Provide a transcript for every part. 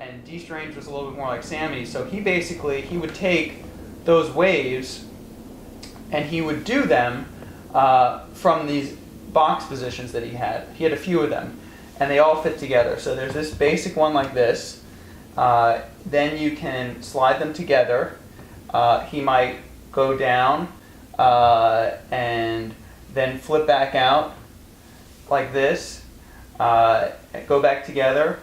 and D-Strange was a little bit more like Sammy. So he would take those waves and he would do them from these box positions that he had. He had a few of them, and they all fit together. So there's this basic one like this. Then you can slide them together. He might go down and then flip back out like this, go back together,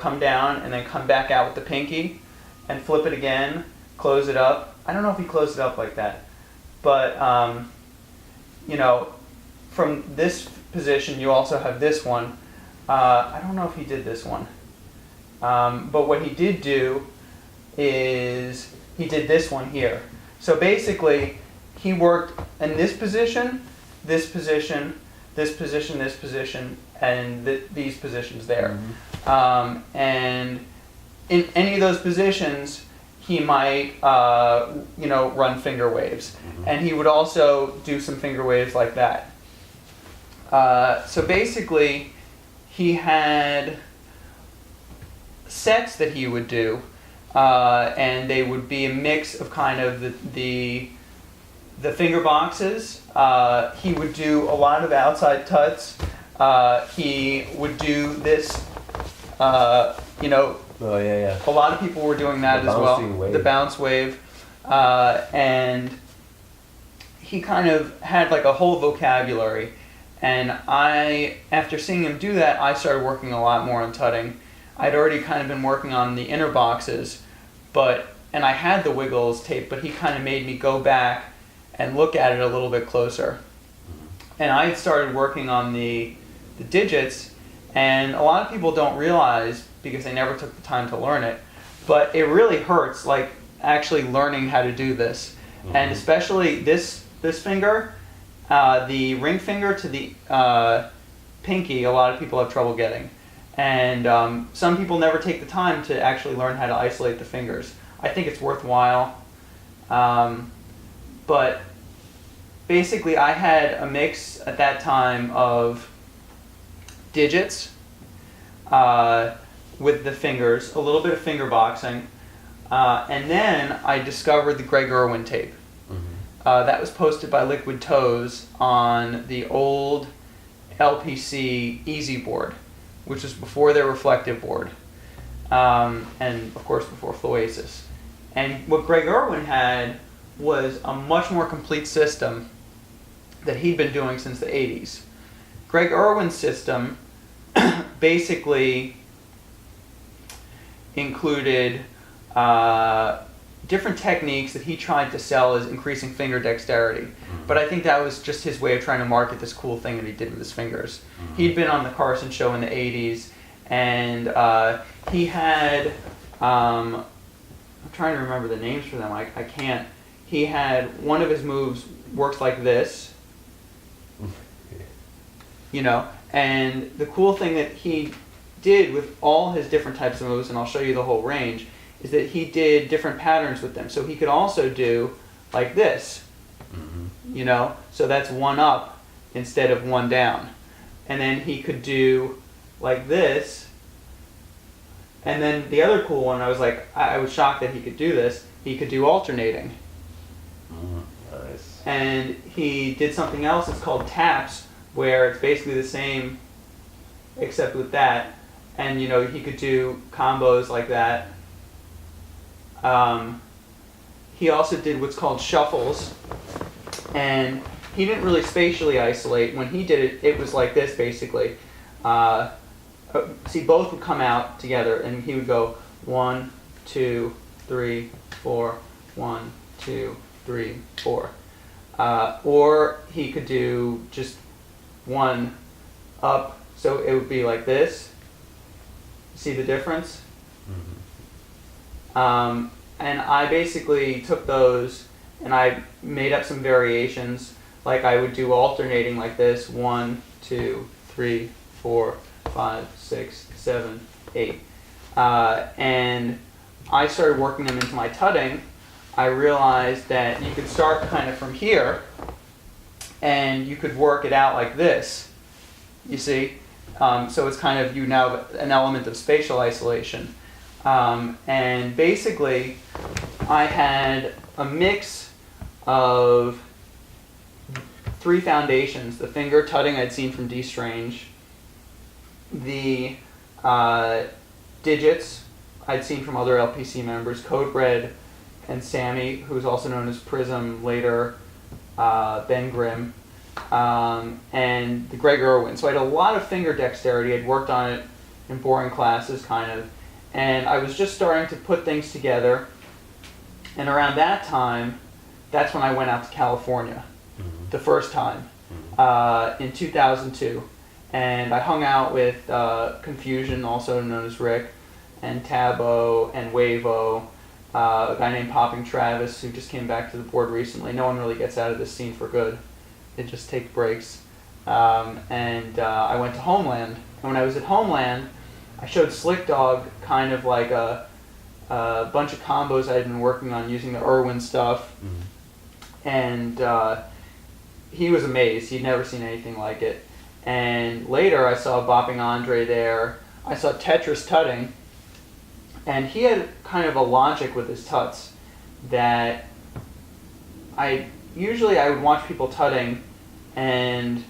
come down and then come back out with the pinky and flip it again, close it up. I don't know if he closed it up like that, but from this position you also have this one. I don't know if he did this one, but what he did do is he did this one here. So basically he worked in this position, this position, this position, this position, and these positions there. Mm-hmm. And in any of those positions, he might, run finger waves. Mm-hmm. And he would also do some finger waves like that. So basically, he had sets that he would do, and they would be a mix of kind of the finger boxes. He would do a lot of outside tuts. He would do this, Oh yeah. A lot of people were doing that as well. Wave. The bounce wave. And he kind of had like a whole vocabulary. And after seeing him do that, I started working a lot more on tutting. I'd already kind of been working on the inner boxes, and I had the wiggles tape, but he kind of made me go back and look at it a little bit closer. And I had started working on the digits, and a lot of people don't realize, because they never took the time to learn it, but it really hurts, like actually learning how to do this. Mm-hmm. And especially this finger, the ring finger to the pinky, a lot of people have trouble getting. And some people never take the time to actually learn how to isolate the fingers. I think it's worthwhile. But basically I had a mix at that time of digits with the fingers, a little bit of finger boxing, and then I discovered the Greg Irwin tape. Mm-hmm. That was posted by Liquid Toes on the old LPC Easy board, which was before their reflective board, and of course before Floasis. And what Greg Irwin had was a much more complete system that he'd been doing since the 80s. Greg Irwin's system basically included different techniques that he tried to sell as increasing finger dexterity. Mm-hmm. But I think that was just his way of trying to market this cool thing that he did with his fingers. Mm-hmm. He'd been on the Carson show in the 80s, and he had, I'm trying to remember the names for them, I can't. He had, one of his moves works like this, and the cool thing that he did with all his different types of moves, and I'll show you the whole range, is that he did different patterns with them. So he could also do like this, mm-hmm. So that's one up instead of one down. And then he could do like this. And then the other cool one, I was shocked that he could do this, he could do alternating. Nice. And he did something else, it's called taps, where it's basically the same except with that. And he could do combos like that. He also did what's called shuffles, and he didn't really spatially isolate. When he did it, it was like this basically. See, both would come out together, and he would go 1, 2, 3, 4, 1, 2, 3, 4. Or he could do just one up, so it would be like this. See the difference? Mm-hmm. And I basically took those and I made up some variations. Like I would do alternating like this: 1, 2, 3, 4, 5, 6, 7, 8. And I started working them into my tutting. I realized that you could start kind of from here and you could work it out like this, you see? So it's kind of, you now have an element of spatial isolation. And basically, I had a mix of 3 foundations. The finger tutting I'd seen from D. Strange. The digits I'd seen from other LPC members, Code Red and Sammy, who's also known as Prism, later Ben Grimm, and the Greg Irwin. So I had a lot of finger dexterity. I'd worked on it in boring classes, kind of. And I was just starting to put things together. And around that time, that's when I went out to California, the first time, in 2002. And I hung out with Confusion, also known as Rick, and Tabo, and Wavo, a guy named Popping Travis, who just came back to the board recently. No one really gets out of this scene for good. It just takes breaks. And I went to Homeland. And when I was at Homeland, I showed Slick Dog kind of like a bunch of combos I had been working on using the Irwin stuff. And he was amazed. He'd never seen anything like it. And later I saw Bopping Andre there. I saw Tetris tutting. And he had kind of a logic with his tuts that usually I would watch people tutting and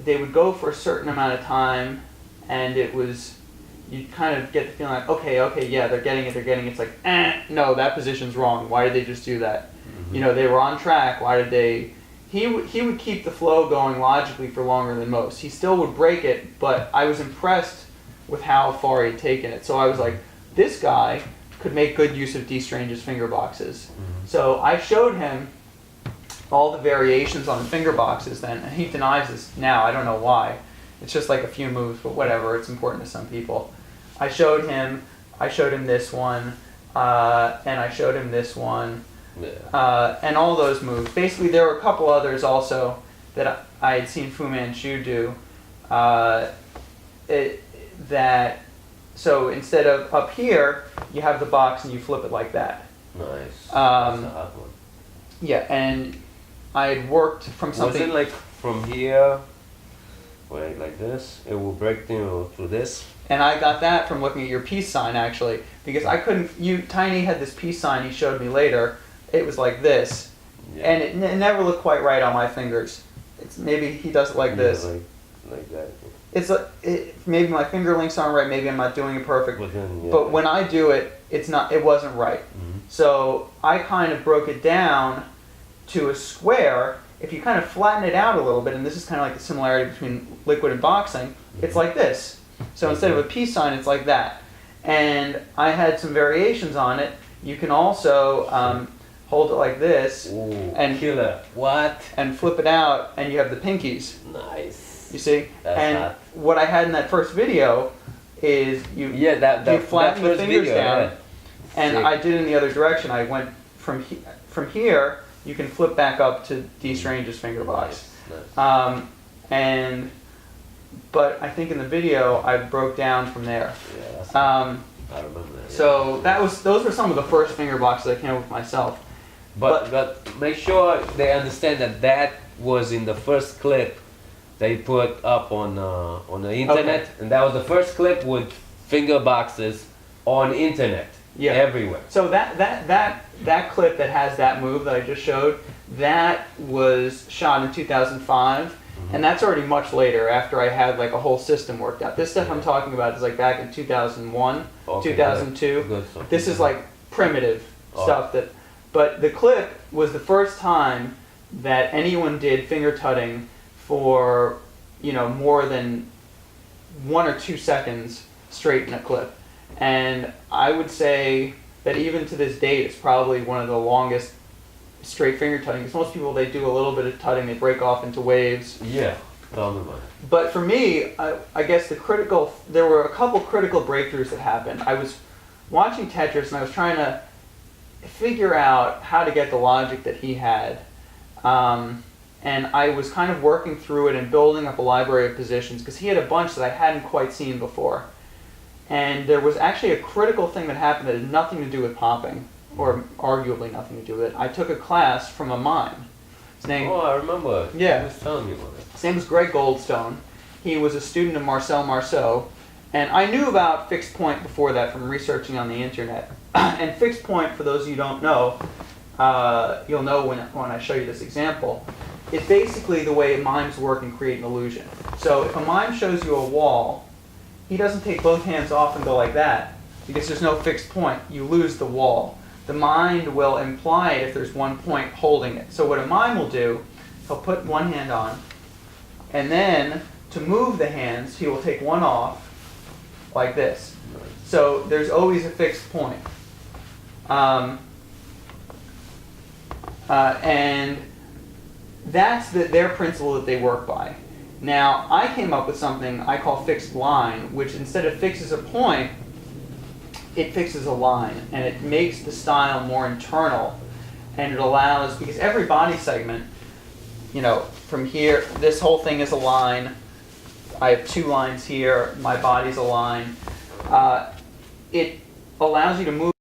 they would go for a certain amount of time, and it was, you'd kind of get the feeling like, okay, yeah, they're getting it. It's like, no, that position's wrong. Why did they just do that? You know, they were on track. Why did they? He would keep the flow going logically for longer than most. He still would break it, but I was impressed with how far he'd taken it. So I was like, this guy could make good use of D. Strange's finger boxes. So I showed him all the variations on the finger boxes then, and he denies this now. I don't know why. It's just like a few moves, but whatever. It's important to some people. I showed him this one, and I showed him this one, and all those moves. Basically, there were a couple others also that I had seen Fu Manchu do. So instead of up here, you have the box and you flip it like that. Nice. That's a hard one. Yeah, and I had worked from something. Was it like from here, like this? It will break through this. And I got that from looking at your peace sign, actually, because I couldn't. Tiny had this peace sign he showed me later. It was like this, and it never looked quite right on my fingers. Maybe he does it like this. Like that. Maybe my finger links aren't right. Maybe I'm not doing it perfect. But when I do it, it wasn't right. So I kind of broke it down to a square. If you kind of flatten it out a little bit, and this is kind of like the similarity between liquid and boxing, it's like this. So instead of a peace sign, it's like that. And I had some variations on it. You can also hold it like this. Ooh, and killer. What? And flip it out, and you have the pinkies. Nice. You see? That's and hot. What I had in that first video is you flatten the fingers down, and I did in the other direction. I went from here. You can flip back up to D. Strange's finger box. Nice. But I think in the video I broke down from there. Yeah, I remember that. So those were some of the first finger boxes I came up with myself. But make sure they understand that was in the first clip they put up on the internet, and that was the first clip with finger boxes on internet. Everywhere. So that clip that has that move that I just showed, that was shot in 2005, and that's already much later after I had like a whole system worked out. This stuff I'm talking about is like back in 2001, 2002. Good. This is like primitive stuff but the clip was the first time that anyone did finger tutting for, more than 1 or 2 seconds straight in a clip. And I would say that even to this date, it's probably one of the longest straight finger tutting. Because most people, they do a little bit of tutting, they break off into waves. Yeah, tell me about it. But for me, I guess there were a couple critical breakthroughs that happened. I was watching Tetris and I was trying to figure out how to get the logic that he had. And I was kind of working through it and building up a library of positions because he had a bunch that I hadn't quite seen before. And there was actually a critical thing that happened that had nothing to do with popping, or arguably nothing to do with it. I took a class from a mime. His name, I remember. Yeah. He was telling me about it. His name was Greg Goldstone. He was a student of Marcel Marceau, And I knew about fixed point before that from researching on the internet. And fixed point, for those of you who don't know, you'll know when I show you this example, is basically the way mimes work and create an illusion. So if a mime shows you a wall, he doesn't take both hands off and go like that, because there's no fixed point. You lose the wall. The mind will imply it if there's one point holding it. So what a mime will do, he'll put one hand on, and then to move the hands, he will take one off, like this. So there's always a fixed point. And that's their principle that they work by. Now, I came up with something I call fixed line, which instead of fixes a point, it fixes a line, and it makes the style more internal, and it allows, because every body segment, you know, from here, this whole thing is a line. I have two lines here, my body's a line. It allows you to move